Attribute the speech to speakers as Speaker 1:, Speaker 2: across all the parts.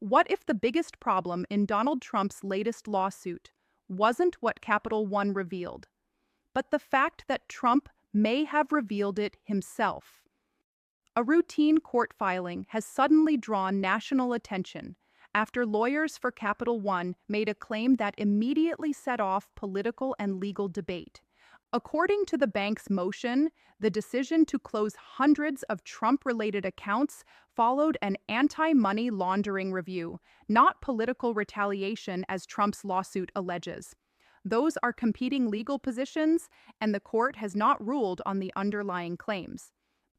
Speaker 1: What if the biggest problem in Donald Trump's latest lawsuit wasn't what Capital One revealed, but the fact that Trump may have revealed it himself? A routine court filing has suddenly drawn national attention after lawyers for Capital One made a claim that immediately set off political and legal debate. According to the bank's motion, the decision to close hundreds of Trump-related accounts followed an anti-money laundering review, not political retaliation as Trump's lawsuit alleges. Those are competing legal positions, and the court has not ruled on the underlying claims.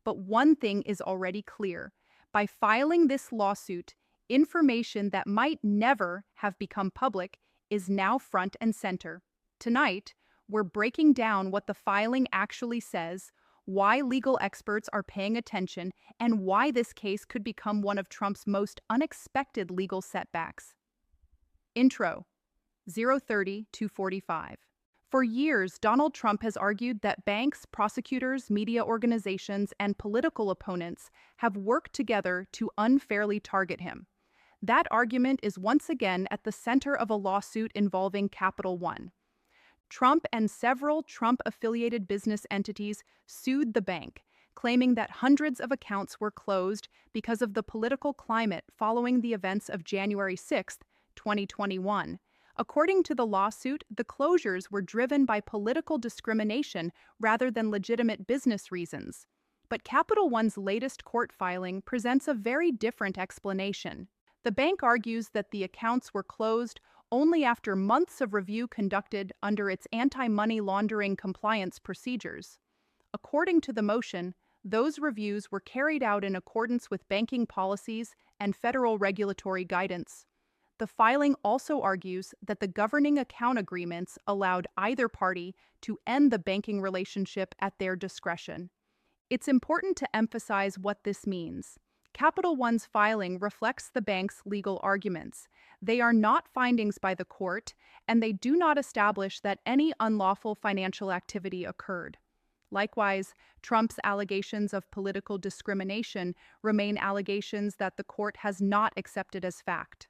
Speaker 1: But one thing is already clear. By filing this lawsuit, information that might never have become public is now front and center. Tonight, we're breaking down what the filing actually says, why legal experts are paying attention, and why this case could become one of Trump's most unexpected legal setbacks. Intro 030-245. For years, Donald Trump has argued that banks, prosecutors, media organizations, and political opponents have worked together to unfairly target him. That argument is once again at the center of a lawsuit involving Capital One. Trump and several Trump-affiliated business entities sued the bank, claiming that hundreds of accounts were closed because of the political climate following the events of January 6, 2021. According to the lawsuit, the closures were driven by political discrimination rather than legitimate business reasons. But Capital One's latest court filing presents a very different explanation. The bank argues that the accounts were closed only after months of review conducted under its anti-money laundering compliance procedures. According to the motion, those reviews were carried out in accordance with banking policies and federal regulatory guidance. The filing also argues that the governing account agreements allowed either party to end the banking relationship at their discretion. It's important to emphasize what this means. Capital One's filing reflects the bank's legal arguments. They are not findings by the court, and they do not establish that any unlawful financial activity occurred. Likewise, Trump's allegations of political discrimination remain allegations that the court has not accepted as fact.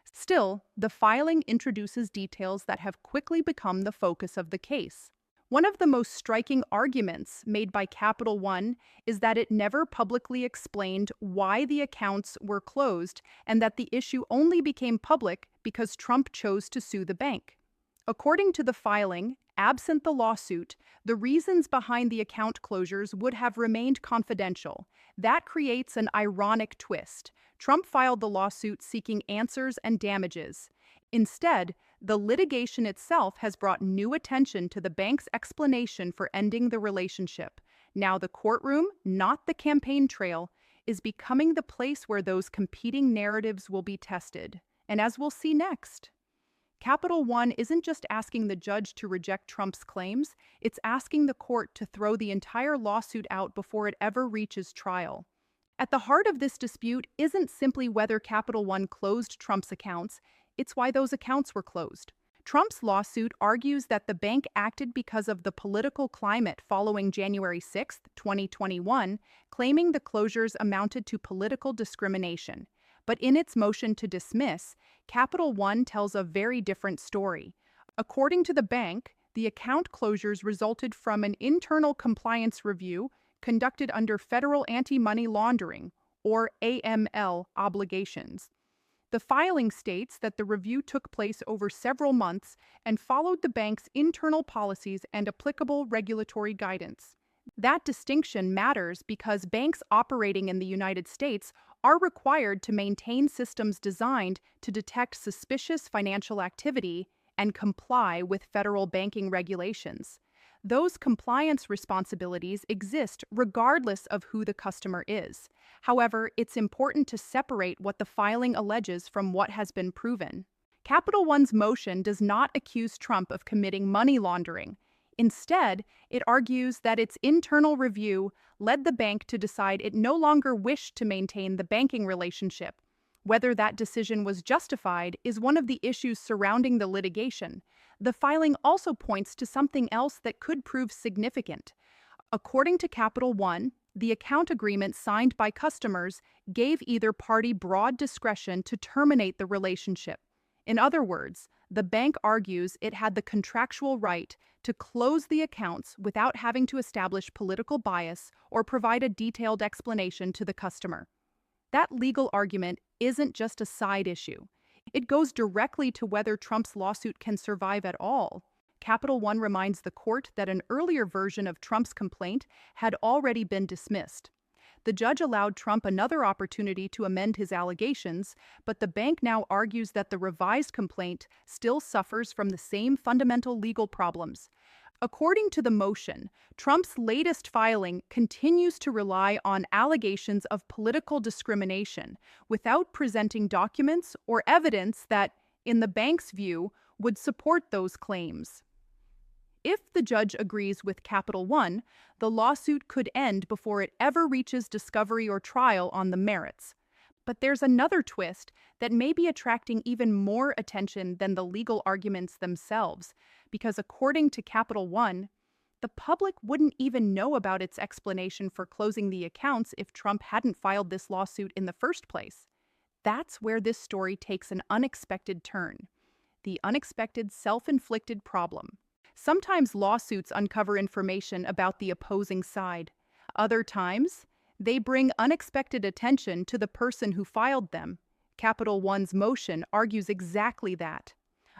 Speaker 1: Still, the filing introduces details that have quickly become the focus of the case. One of the most striking arguments made by Capital One is that it never publicly explained why the accounts were closed and that the issue only became public because Trump chose to sue the bank. According to the filing, absent the lawsuit, the reasons behind the account closures would have remained confidential. That creates an ironic twist. Trump filed the lawsuit seeking answers and damages. Instead, the litigation itself has brought new attention to the bank's explanation for ending the relationship. Now the courtroom, not the campaign trail, is becoming the place where those competing narratives will be tested. And as we'll see next, Capital One isn't just asking the judge to reject Trump's claims, it's asking the court to throw the entire lawsuit out before it ever reaches trial. At the heart of this dispute isn't simply whether Capital One closed Trump's accounts, it's why those accounts were closed. Trump's lawsuit argues that the bank acted because of the political climate following January 6, 2021, claiming the closures amounted to political discrimination. But in its motion to dismiss, Capital One tells a very different story. According to the bank, the account closures resulted from an internal compliance review conducted under federal anti-money laundering, or AML, obligations. The filing states that the review took place over several months and followed the bank's internal policies and applicable regulatory guidance. That distinction matters because banks operating in the United States are required to maintain systems designed to detect suspicious financial activity and comply with federal banking regulations. Those compliance responsibilities exist regardless of who the customer is. However, it's important to separate what the filing alleges from what has been proven. Capital One's motion does not accuse Trump of committing money laundering. Instead, it argues that its internal review led the bank to decide it no longer wished to maintain the banking relationship. Whether that decision was justified is one of the issues surrounding the litigation. The filing also points to something else that could prove significant. According to Capital One, The account agreement signed by customers gave either party broad discretion to terminate the relationship. In other words, the bank argues it had the contractual right to close the accounts without having to establish political bias or provide a detailed explanation to the customer. That legal argument isn't just a side issue. It goes directly to whether Trump's lawsuit can survive at all. Capital One reminds the court that an earlier version of Trump's complaint had already been dismissed. The judge allowed Trump another opportunity to amend his allegations, but the bank now argues that the revised complaint still suffers from the same fundamental legal problems. According to the motion, Trump's latest filing continues to rely on allegations of political discrimination without presenting documents or evidence that, in the bank's view, would support those claims. If the judge agrees with Capital One, the lawsuit could end before it ever reaches discovery or trial on the merits. But there's another twist that may be attracting even more attention than the legal arguments themselves, because according to Capital One, the public wouldn't even know about its explanation for closing the accounts if Trump hadn't filed this lawsuit in the first place. That's where this story takes an unexpected turn. The unexpected self-inflicted problem. Sometimes lawsuits uncover information about the opposing side. Other times, they bring unexpected attention to the person who filed them. Capital One's motion argues exactly that.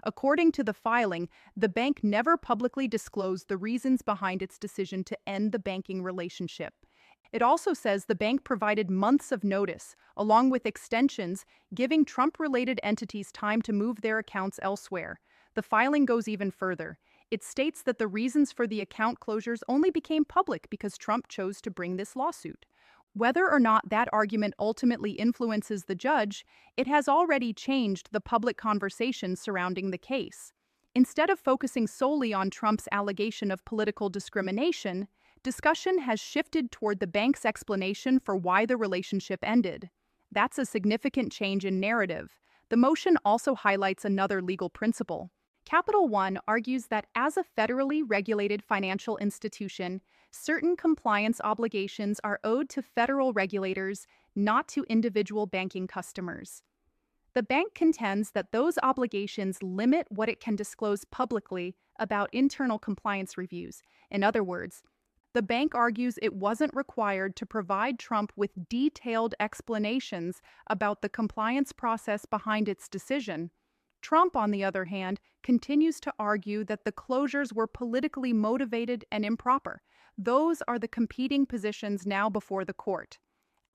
Speaker 1: According to the filing, the bank never publicly disclosed the reasons behind its decision to end the banking relationship. It also says the bank provided months of notice, along with extensions, giving Trump-related entities time to move their accounts elsewhere. The filing goes even further. It states that the reasons for the account closures only became public because Trump chose to bring this lawsuit. Whether or not that argument ultimately influences the judge, it has already changed the public conversation surrounding the case. Instead of focusing solely on Trump's allegation of political discrimination, discussion has shifted toward the bank's explanation for why the relationship ended. That's a significant change in narrative. The motion also highlights another legal principle. Capital One argues that as a federally regulated financial institution, certain compliance obligations are owed to federal regulators, not to individual banking customers. The bank contends that those obligations limit what it can disclose publicly about internal compliance reviews. In other words, the bank argues it wasn't required to provide Trump with detailed explanations about the compliance process behind its decision. Trump, on the other hand, continues to argue that the closures were politically motivated and improper. Those are the competing positions now before the court.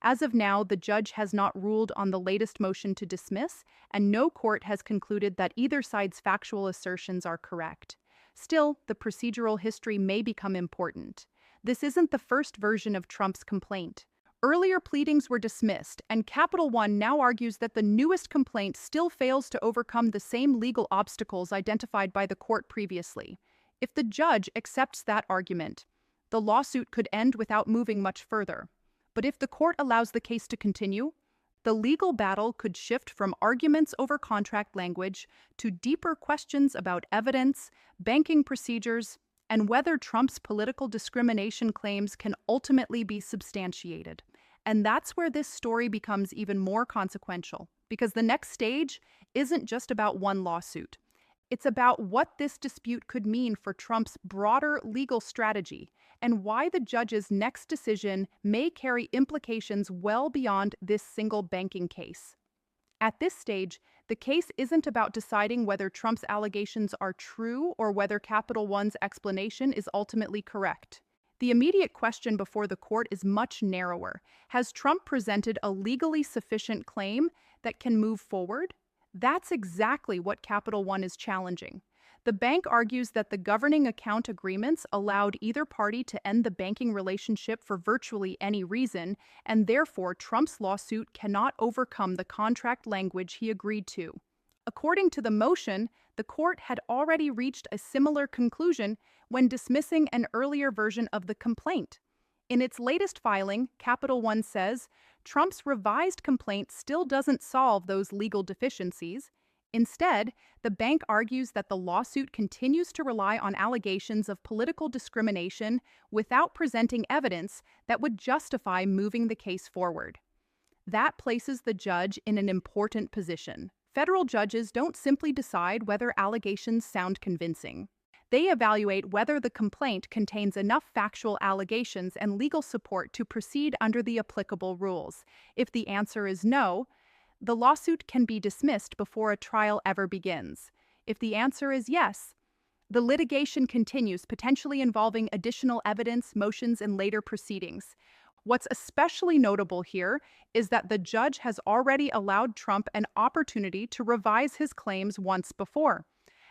Speaker 1: As of now, the judge has not ruled on the latest motion to dismiss, and no court has concluded that either side's factual assertions are correct. Still, the procedural history may become important. This isn't the first version of Trump's complaint. Earlier pleadings were dismissed, and Capital One now argues that the newest complaint still fails to overcome the same legal obstacles identified by the court previously. If the judge accepts that argument, the lawsuit could end without moving much further. But if the court allows the case to continue, the legal battle could shift from arguments over contract language to deeper questions about evidence, banking procedures, and whether Trump's political discrimination claims can ultimately be substantiated. And that's where this story becomes even more consequential, because the next stage isn't just about one lawsuit. It's about what this dispute could mean for Trump's broader legal strategy and why the judge's next decision may carry implications well beyond this single banking case. At this stage, the case isn't about deciding whether Trump's allegations are true or whether Capital One's explanation is ultimately correct. The immediate question before the court is much narrower. Has Trump presented a legally sufficient claim that can move forward? That's exactly what Capital One is challenging. The bank argues that the governing account agreements allowed either party to end the banking relationship for virtually any reason, and therefore Trump's lawsuit cannot overcome the contract language he agreed to. According to the motion, the court had already reached a similar conclusion when dismissing an earlier version of the complaint. In its latest filing, Capital One says Trump's revised complaint still doesn't solve those legal deficiencies. Instead, the bank argues that the lawsuit continues to rely on allegations of political discrimination without presenting evidence that would justify moving the case forward. That places the judge in an important position. Federal judges don't simply decide whether allegations sound convincing. They evaluate whether the complaint contains enough factual allegations and legal support to proceed under the applicable rules. If the answer is no, the lawsuit can be dismissed before a trial ever begins. If the answer is yes, the litigation continues, potentially involving additional evidence, motions, and later proceedings. What's especially notable here is that the judge has already allowed Trump an opportunity to revise his claims once before.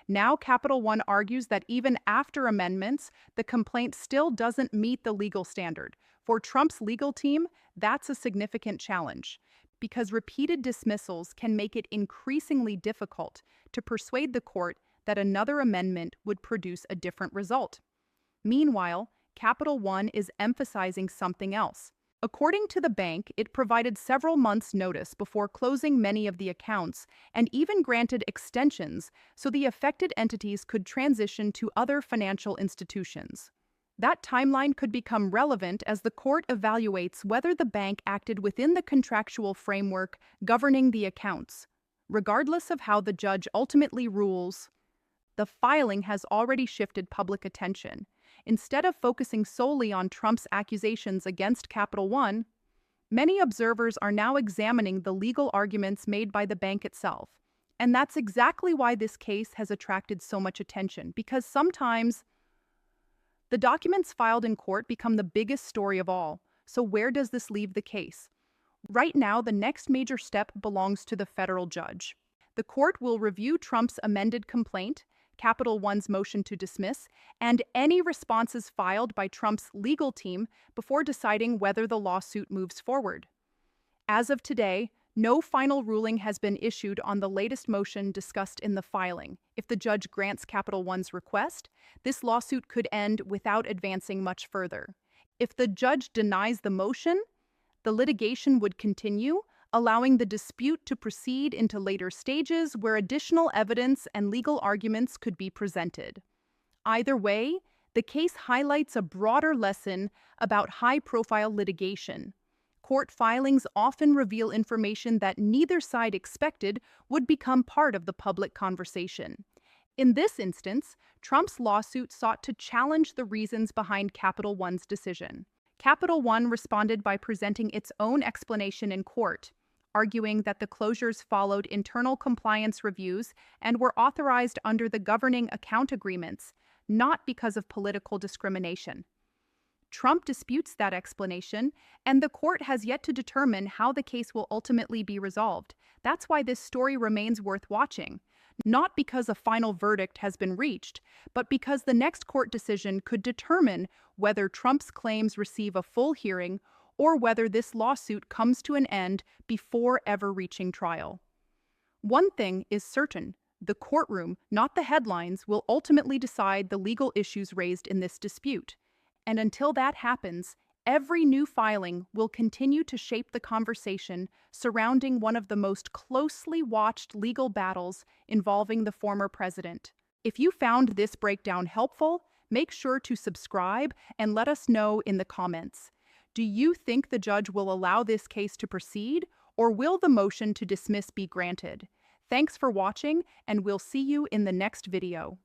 Speaker 1: Now, Capital One argues that even after amendments, the complaint still doesn't meet the legal standard. For Trump's legal team, that's a significant challenge, because repeated dismissals can make it increasingly difficult to persuade the court that another amendment would produce a different result. Meanwhile, Capital One is emphasizing something else. According to the bank, it provided several months' notice before closing many of the accounts and even granted extensions so the affected entities could transition to other financial institutions. That timeline could become relevant as the court evaluates whether the bank acted within the contractual framework governing the accounts. Regardless of how the judge ultimately rules, the filing has already shifted public attention. Instead of focusing solely on Trump's accusations against Capital One, many observers are now examining the legal arguments made by the bank itself. And that's exactly why this case has attracted so much attention, because sometimes the documents filed in court become the biggest story of all. So where does this leave the case? Right now, the next major step belongs to the federal judge. The court will review Trump's amended complaint, Capital One's motion to dismiss, and any responses filed by Trump's legal team before deciding whether the lawsuit moves forward. As of today, no final ruling has been issued on the latest motion discussed in the filing. If the judge grants Capital One's request, this lawsuit could end without advancing much further. If the judge denies the motion, the litigation would continue, allowing the dispute to proceed into later stages where additional evidence and legal arguments could be presented. Either way, the case highlights a broader lesson about high-profile litigation. Court filings often reveal information that neither side expected would become part of the public conversation. In this instance, Trump's lawsuit sought to challenge the reasons behind Capital One's decision. Capital One responded by presenting its own explanation in court, arguing that the closures followed internal compliance reviews and were authorized under the governing account agreements, not because of political discrimination. Trump disputes that explanation, and the court has yet to determine how the case will ultimately be resolved. That's why this story remains worth watching. Not because a final verdict has been reached, but because the next court decision could determine whether Trump's claims receive a full hearing or whether this lawsuit comes to an end before ever reaching trial. One thing is certain: the courtroom, not the headlines, will ultimately decide the legal issues raised in this dispute. And until that happens, every new filing will continue to shape the conversation surrounding one of the most closely watched legal battles involving the former president. If you found this breakdown helpful, make sure to subscribe and let us know in the comments. Do you think the judge will allow this case to proceed, or will the motion to dismiss be granted? Thanks for watching, and we'll see you in the next video.